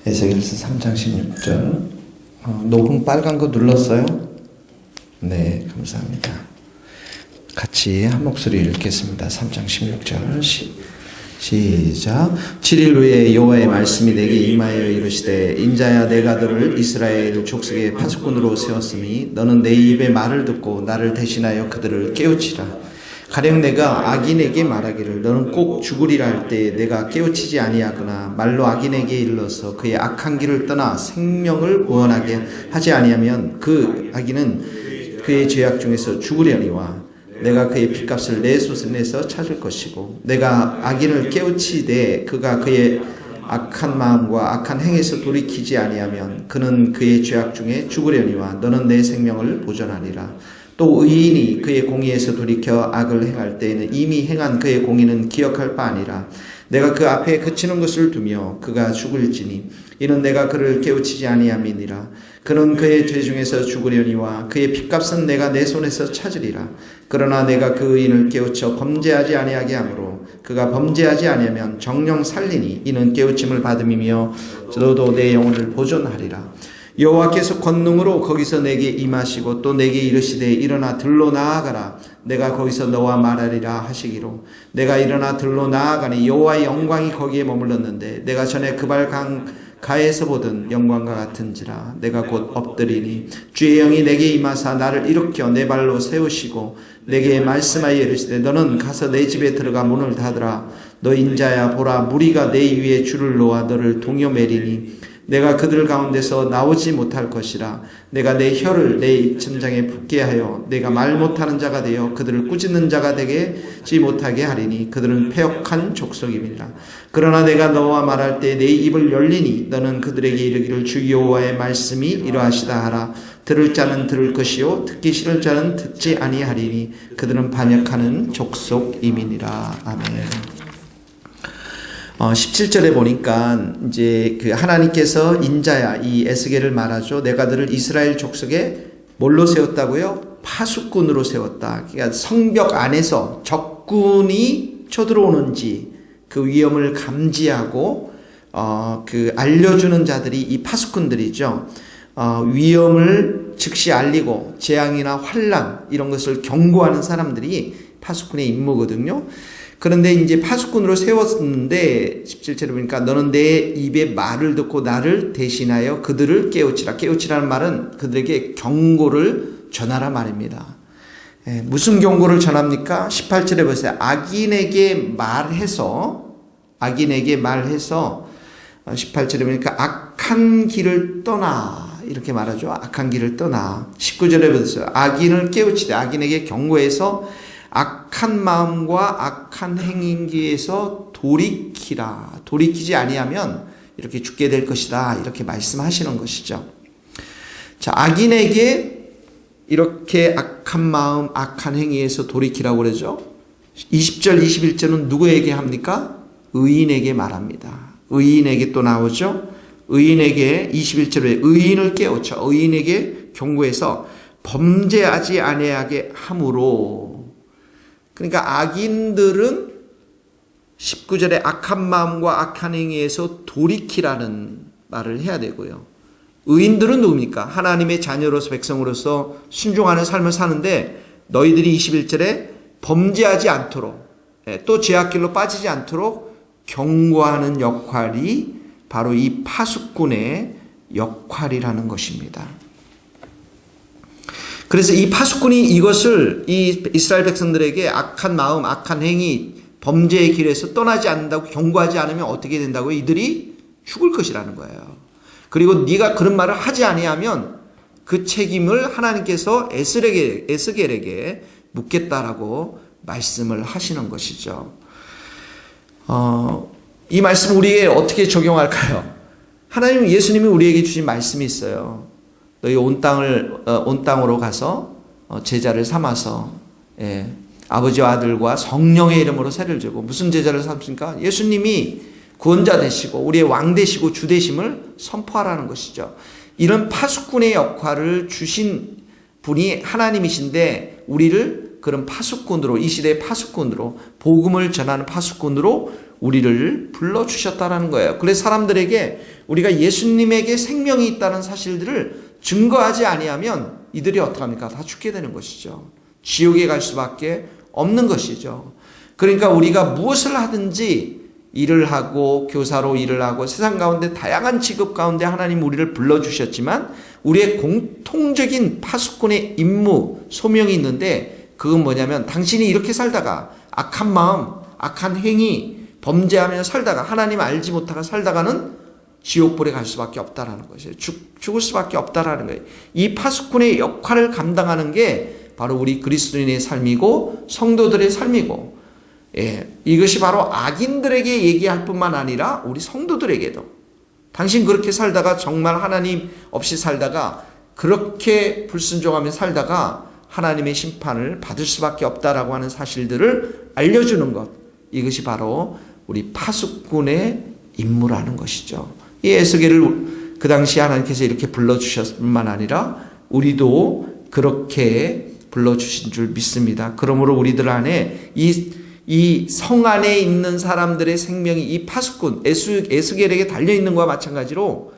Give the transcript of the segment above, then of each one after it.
에스겔서 3장 16절. 녹음 빨간 거 눌렀어요? 네, 감사합니다. 같이 한 목소리 읽겠습니다. 3장 16절 시작. 7일 후에 여호와의 말씀이 내게 임하여 이르시되 인자야 내가 너를 이스라엘 족속의 파수꾼으로 세웠으니 너는 내 입의 말을 듣고 나를 대신하여 그들을 깨우치라. 가령 내가 악인에게 말하기를 너는 꼭 죽으리라 할 때 내가 깨우치지 아니하거나 말로 악인에게 일러서 그의 악한 길을 떠나 생명을 구원하게 하지 아니하면 그 악인은 그의 죄악 중에서 죽으려니와 내가 그의 핏값을 내 솥에 내서 찾을 것이고 내가 악인을 깨우치되 그가 그의 악한 마음과 악한 행에서 돌이키지 아니하면 그는 그의 죄악 중에 죽으려니와 너는 내 생명을 보존하리라. 또 의인이 그의 공의에서 돌이켜 악을 행할 때에는 이미 행한 그의 공의는 기억할 바 아니라 내가 그 앞에 그치는 것을 두며 그가 죽을지니 이는 내가 그를 깨우치지 아니함이니라. 그는 그의 죄 중에서 죽으려니와 그의 핏값은 내가 내 손에서 찾으리라. 그러나 내가 그 의인을 깨우쳐 범죄하지 아니하게 하므로 그가 범죄하지 아니하면 정령 살리니 이는 깨우침을 받음이며 너도 내 영혼을 보존하리라. 여호와께서 권능으로 거기서 내게 임하시고 또 내게 이르시되 일어나 들로 나아가라. 내가 거기서 너와 말하리라 하시기로 내가 일어나 들로 나아가니 여호와의 영광이 거기에 머물렀는데 내가 전에 그발 가에서 보던 영광과 같은지라. 내가 곧 엎드리니 주의 영이 내게 임하사 나를 일으켜 내 발로 세우시고 내게 말씀하여 이르시되 너는 가서 내 집에 들어가 문을 닫으라. 너 인자야 보라 무리가 내 위에 줄을 놓아 너를 동요매리니 내가 그들 가운데서 나오지 못할 것이라. 내가 내 혀를 내 입천장에 붙게 하여 내가 말 못하는 자가 되어 그들을 꾸짖는 자가 되지 못하게 하리니 그들은 패역한 족속임이니라. 그러나 내가 너와 말할 때 내 입을 열리니 너는 그들에게 이르기를 주 여호와의 말씀이 이러하시다 하라. 들을 자는 들을 것이요 듣기 싫을 자는 듣지 아니하리니 그들은 반역하는 족속임이니라. 아멘. 17절에 보니까 이제 그 하나님께서 인자야 이 에스겔을 말하죠. 내가 너를 이스라엘 족속에 뭘로 세웠다고요? 파수꾼으로 세웠다. 그러니까 성벽 안에서 적군이 쳐들어오는지 그 위험을 감지하고 그 알려주는 자들이 이 파수꾼들이죠. 위험을 즉시 알리고 재앙이나 환난 이런 것을 경고하는 사람들이 파수꾼의 임무거든요. 그런데 이제 파수꾼으로 세웠는데 17절에 보니까 너는 내 입의 말을 듣고 나를 대신하여 그들을 깨우치라. 깨우치라는 말은 그들에게 경고를 전하라 말입니다. 무슨 경고를 전합니까? 18절에 보세요. 악인에게 말해서 18절에 보니까 악한 길을 떠나 이렇게 말하죠. 악한 길을 떠나. 19절에 보세요. 악인을 깨우치되 악인에게 경고해서 악한 마음과 악한 행위에서 돌이키라. 돌이키지 아니하면 이렇게 죽게 될 것이다. 이렇게 말씀하시는 것이죠. 자, 악인에게 이렇게 악한 마음, 악한 행위에서 돌이키라고 그러죠. 20절, 21절은 누구에게 합니까? 의인에게 말합니다. 의인에게 또 나오죠. 의인에게 21절에 의인을 깨우쳐 의인에게 경고해서 범죄하지 아니하게 함으로. 그러니까 악인들은 19절에 악한 마음과 악한 행위에서 돌이키라는 말을 해야 되고요. 의인들은 누굽니까? 하나님의 자녀로서 백성으로서 순종하는 삶을 사는데 너희들이 21절에 범죄하지 않도록 또 죄악길로 빠지지 않도록 경고하는 역할이 바로 이 파수꾼의 역할이라는 것입니다. 그래서 이 파수꾼이 이것을 이 이스라엘 백성들에게 악한 마음, 악한 행위, 범죄의 길에서 떠나지 않는다고 경고하지 않으면 어떻게 된다고요? 이들이 죽을 것이라는 거예요. 그리고 네가 그런 말을 하지 아니하면 그 책임을 하나님께서 에스겔에게 묻겠다라고 말씀을 하시는 것이죠. 이 말씀 우리에게 어떻게 적용할까요? 하나님 예수님이 우리에게 주신 말씀이 있어요. 너희 온 땅으로 가서 제자를 삼아서 아버지와 아들과 성령의 이름으로 세를 지고 무슨 제자를 삼습니까? 예수님이 구원자 되시고 우리의 왕 되시고 주 되심을 선포하라는 것이죠. 이런 파수꾼의 역할을 주신 분이 하나님이신데 우리를 그런 파수꾼으로 이 시대의 파수꾼으로 복음을 전하는 파수꾼으로 우리를 불러주셨다는 거예요. 그래서 사람들에게 우리가 예수님에게 생명이 있다는 사실들을 증거하지 아니하면 이들이 어떡합니까? 다 죽게 되는 것이죠. 지옥에 갈 수밖에 없는 것이죠. 그러니까 우리가 무엇을 하든지 일을 하고 교사로 일을 하고 세상 가운데 다양한 직업 가운데 하나님 우리를 불러주셨지만 우리의 공통적인 파수꾼의 임무, 소명이 있는데 그건 뭐냐면 당신이 이렇게 살다가 악한 마음, 악한 행위, 범죄하며 살다가 하나님 알지 못하고 살다가는 지옥불에 갈 수밖에 없다라는 것이에요. 죽을 수밖에 없다라는 거예요. 이 파수꾼의 역할을 감당하는 게 바로 우리 그리스도인의 삶이고 성도들의 삶이고, 이것이 바로 악인들에게 얘기할 뿐만 아니라 우리 성도들에게도 당신 그렇게 살다가 정말 하나님 없이 살다가 그렇게 불순종하며 살다가 하나님의 심판을 받을 수밖에 없다라고 하는 사실들을 알려주는 것, 이것이 바로 우리 파수꾼의 임무라는 것이죠. 이 에스겔을 그 당시 하나님께서 이렇게 불러주셨을 뿐만 아니라 우리도 그렇게 불러주신 줄 믿습니다. 그러므로 우리들 안에 이 성 안에 있는 사람들의 생명이 이 파수꾼 에스겔에게 달려있는 것과 마찬가지로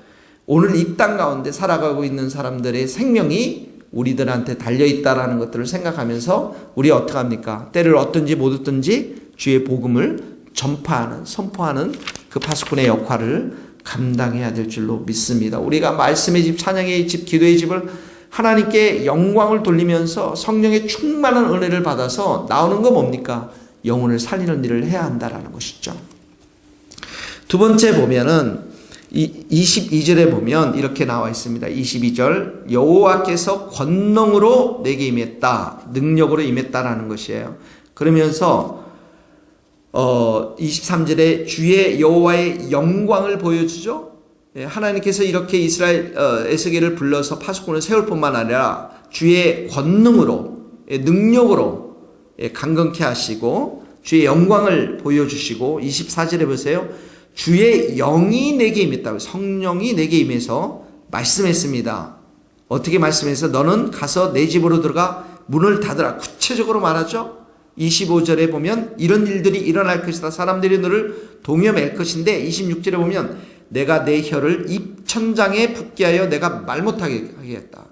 오늘 이 땅 가운데 살아가고 있는 사람들의 생명이 우리들한테 달려있다라는 것들을 생각하면서 우리 어떻게 합니까? 때를 얻든지 못 얻든지 주의 복음을 전파하는, 선포하는 그 파수꾼의 역할을 감당해야 될 줄로 믿습니다. 우리가 말씀의 집, 찬양의 집, 기도의 집을 하나님께 영광을 돌리면서 성령의 충만한 은혜를 받아서 나오는 거 뭡니까? 영혼을 살리는 일을 해야 한다라는 것이죠. 두 번째 보면은 22절에 보면 이렇게 나와 있습니다. 22절, 여호와께서 권능으로 내게 임했다, 능력으로 임했다라는 것이에요. 그러면서 23절에 주의 여호와의 영광을 보여주죠. 하나님께서 이렇게 이스라엘 에스겔을 불러서 파수꾼을 세울 뿐만 아니라 주의 권능으로, 능력으로 강건케 하시고 주의 영광을 보여주시고, 24절에 보세요. 주의 영이 내게 임했다고, 성령이 내게 임해서 말씀했습니다. 어떻게 말씀해서? 너는 가서 내 집으로 들어가 문을 닫으라. 구체적으로 말하죠. 25절에 보면 이런 일들이 일어날 것이다. 사람들이 너를 동여맬 것인데, 26절에 보면 내가 내 혀를 입천장에 붙게 하여 내가 말 못하게 하겠다.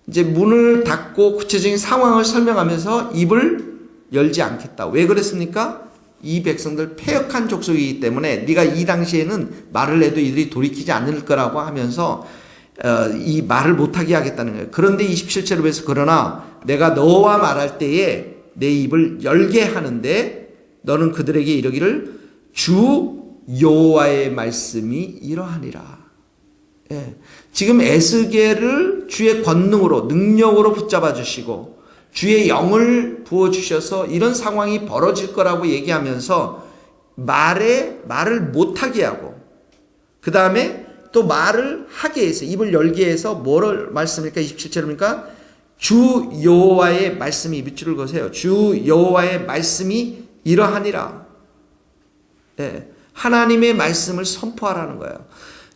이제 문을 닫고 구체적인 상황을 설명하면서 입을 열지 않겠다. 왜 그랬습니까? 이 백성들 패역한 족속이기 때문에 네가 이 당시에는 말을 해도 이들이 돌이키지 않을 거라고 하면서 이 말을 못하게 하겠다는 거예요. 그런데 27절에 보면서 그러나 내가 너와 말할 때에 내 입을 열게 하는데 너는 그들에게 이르기를 주 여호와의 말씀이 이러하니라. 지금 에스겔을 주의 권능으로, 능력으로 붙잡아 주시고 주의 영을 부어주셔서 이런 상황이 벌어질 거라고 얘기하면서 말을 못하게 하고, 그 다음에 또 말을 하게 해서, 입을 열게 해서 뭐를 말씀입니까? 27절입니까? 주 여호와의 말씀이, 밑줄을 그으세요. 주 여호와의 말씀이 이러하니라. 하나님의 말씀을 선포하라는 거예요.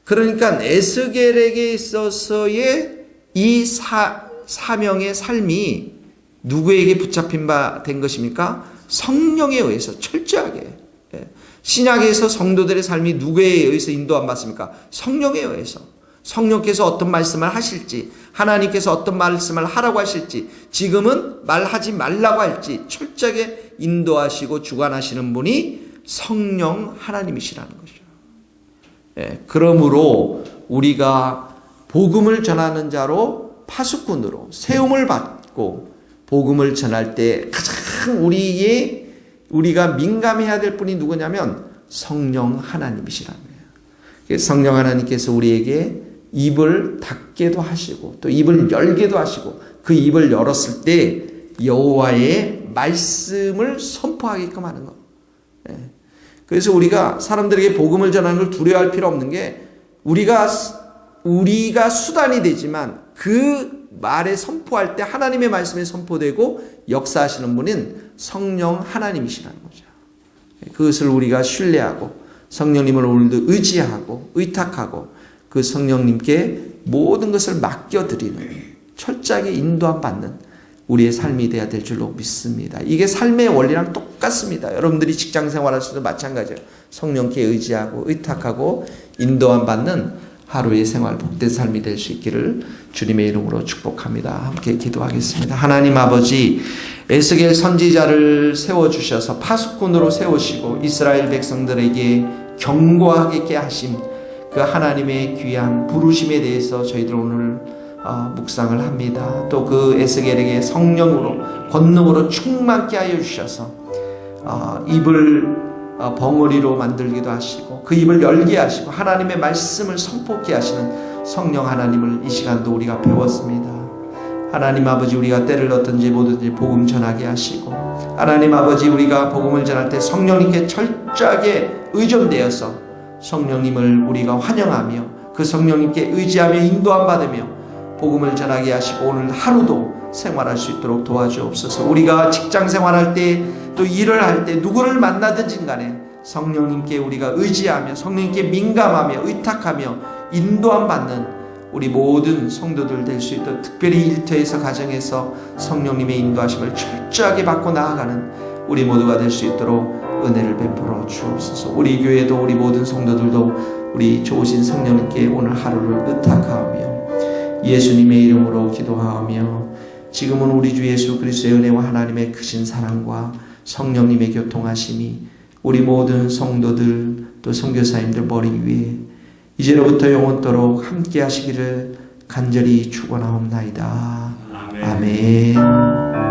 그러니까 에스겔에게 있어서의 이 사명의 삶이 누구에게 붙잡힌 바 된 것입니까? 성령에 의해서 철저하게. 신약에서 성도들의 삶이 누구에 의해서 인도 안 받습니까? 성령에 의해서. 성령께서 어떤 말씀을 하실지, 하나님께서 어떤 말씀을 하라고 하실지, 지금은 말하지 말라고 할지 철저하게 인도하시고 주관하시는 분이 성령 하나님이시라는 것이죠. 그러므로 우리가 복음을 전하는 자로, 파수꾼으로 세움을 받고 복음을 전할 때 가장 우리가 민감해야 될 분이 누구냐면 성령 하나님이시라는 거예요. 성령 하나님께서 우리에게 입을 닫게도 하시고 또 입을 열게도 하시고, 그 입을 열었을 때 여호와의 말씀을 선포하게끔 하는 것. 그래서 우리가 사람들에게 복음을 전하는 걸 두려워할 필요 없는 게, 우리가 수단이 되지만 그 말에 선포할 때 하나님의 말씀이 선포되고 역사하시는 분은 성령 하나님이시라는 거죠. 그것을 우리가 신뢰하고 성령님을 오늘도 의지하고 의탁하고 그 성령님께 모든 것을 맡겨드리는, 철저하게 인도함 받는 우리의 삶이 되어야 될 줄로 믿습니다. 이게 삶의 원리랑 똑같습니다. 여러분들이 직장 생활할 때도 마찬가지예요. 성령께 의지하고 의탁하고 인도함 받는 하루의 생활, 복된 삶이 될 수 있기를 주님의 이름으로 축복합니다. 함께 기도하겠습니다. 하나님 아버지, 에스겔 선지자를 세워주셔서 파수꾼으로 세우시고 이스라엘 백성들에게 경고하게 하신 그 하나님의 귀한 부르심에 대해서 저희들 오늘 묵상을 합니다. 또 그 에스겔에게 성령으로 권능으로 충만케 하여 주셔서 입을 벙어리로 만들기도 하시고 그 입을 열게 하시고 하나님의 말씀을 선포케 하시는 성령 하나님을 이 시간도 우리가 배웠습니다. 하나님 아버지, 우리가 때를 얻든지 뭐든지 복음 전하게 하시고, 하나님 아버지, 우리가 복음을 전할 때 성령님께 철저하게 의존되어서 성령님을 우리가 환영하며 그 성령님께 의지하며 인도함 받으며 복음을 전하게 하시고 오늘 하루도 생활할 수 있도록 도와주옵소서. 우리가 직장 생활할 때 또 일을 할 때 누구를 만나든지 간에 성령님께 우리가 의지하며 성령님께 민감하며 의탁하며 인도함 받는 우리 모든 성도들 될 수 있도록, 특별히 일터에서 가정에서 성령님의 인도하심을 철저하게 받고 나아가는 우리 모두가 될 수 있도록 은혜를 베풀어 주옵소서. 우리 교회도 우리 모든 성도들도 우리 좋으신 성령님께 오늘 하루를 의탁하며 예수님의 이름으로 기도하며, 지금은 우리 주 예수 그리스도의 은혜와 하나님의 크신 사랑과 성령님의 교통하심이 우리 모든 성도들 또 선교사님들 머리 위에 이제로부터 영원토록 함께 하시기를 간절히 축원하옵나이다. 아멘.